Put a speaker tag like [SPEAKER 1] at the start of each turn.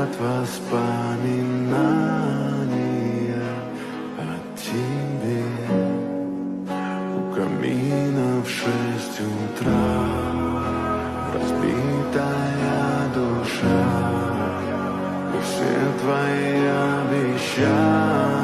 [SPEAKER 1] Летят воспоминания о тебе. У камина в 6 утра разбитая душа, и все твои обещания